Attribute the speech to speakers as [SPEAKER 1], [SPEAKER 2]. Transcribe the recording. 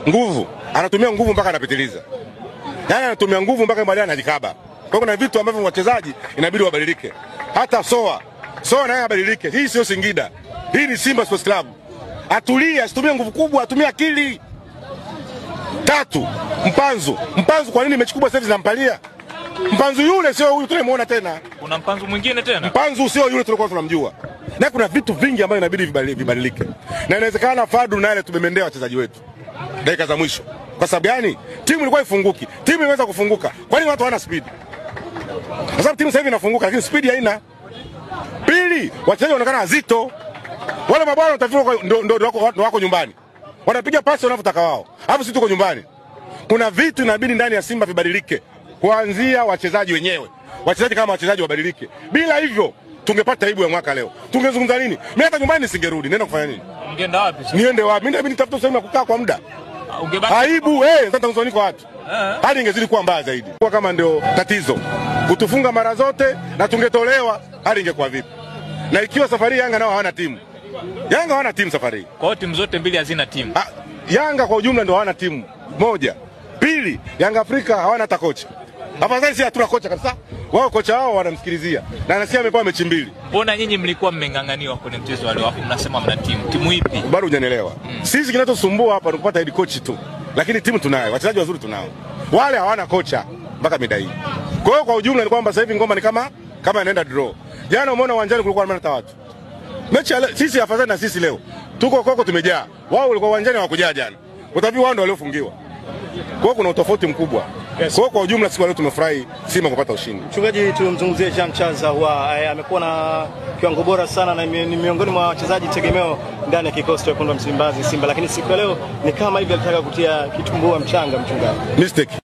[SPEAKER 1] Nguvu, anatumia nguvu mpaka anapitiliza. Yaani anatumia nguvu mpaka baadaye anajikaba. Kwa hiyo kuna vitu ambavyo wachezaji inabidi wabadilike. Hata Soa naye abadilike. Hii sio Singida. Hii ni Simba Sports Club. Atulie, asitumie nguvu kubwa, atumie akili. 3, Mpanzu kwa nini mechi kubwa sasa zinampalia? Mpanzu yule sio huyu tunayemuona tena.
[SPEAKER 2] Kuna Mpanzu mwingine tena?
[SPEAKER 1] Mpanzu sio yule tulikuwa tunamjua. Na kuna vitu vingi ambavyo inabidi vibadilike. Na inawezekana Fadu naye tumemendea wachezaji wetu dakika za mwisho. Kwa sababu gani? Timu ilikuwa ifunguki. Timu imeweza kufunguka. Kwa nini watu hawana speed? Kwa sababu timu sasa hivi inafunguka lakini speed haina. Pili, wachezaji wanaonekana wazito. Wale mabwana utafiwa ndio wako nyumbani. Wanapiga pasi wanavyotaka wao. Hapo sisi tuko nyumbani. Kuna vitu inabidi ndani ya Simba vibadilike. Kuanzia wachezaji wenyewe. Wachezaji kama wachezaji wabadilike. Bila hivyo tungepata aibu ya mwaka leo. Tungezungumza nini? Mimi hata nyumbani nisingerudi. Nenda kufanya nini?
[SPEAKER 2] Ungeenda wapi sasa?
[SPEAKER 1] Niende wapi? Mimi nitafuta sehemu ya kukaa kwa muda. Aibu sasa tunazoni kwa watu. Hali ingezidi kuwa mbaya zaidi. Kwa kama ndio tatizo. Kutufunga mara zote na tungetolewa hali ingekuwa vipi? Na ikiwa safari Yanga nao hawana timu. Yanga hawana timu safari.
[SPEAKER 2] Kwa hiyo timu zote mbili hazina timu.
[SPEAKER 1] Yanga kwa ujumla ndio hawana timu. Moja. Pili, Yanga Afrika hawana hata kocha. Hapa sasa hatuna kocha kabisa. Wao kocha wao wanamsikilizia. Na anasikia amepewa mechi 2.
[SPEAKER 2] Mbona nyinyi mlikuwa mmeng'ang'aniwa kwenye mchezo wale wapo mnasema mna timu? Timu ipi?
[SPEAKER 1] Bado hujanielewa. Sisi kinachosumbua hapa ni kupata head coach tu. Lakini timu tunayo, wachezaji wazuri tunao. Wale hawana kocha mpaka mida hii. Kwa hiyo kwa ujumla ni kwamba sasa hivi ngoma ni kama inaenda draw. Jana umeona uwanjani kulikuwa na watu. Mechi sisi afadhali na sisi leo. Tuko koko tumejaa. Wao walikuwa uwanjani hawakujaa jana. Utavi wao ndio waliofungiwa. Kwa hiyo kuna utofauti mkubwa. Yes. Kwa hiyo kwa ujumla siku leo tumefurahi Simba kupata ushindi.
[SPEAKER 3] Mchungaji, tumzungumzie Jean Charles amekuwa na kiwango bora sana na ni miongoni mwa wachezaji tegemeo ndani ya kikosi cha Wekundu wa Msimbazi Simba, lakini siku leo ni kama hivi alitaka kutia kitumbua mchanga mchungaji.
[SPEAKER 1] Mistake.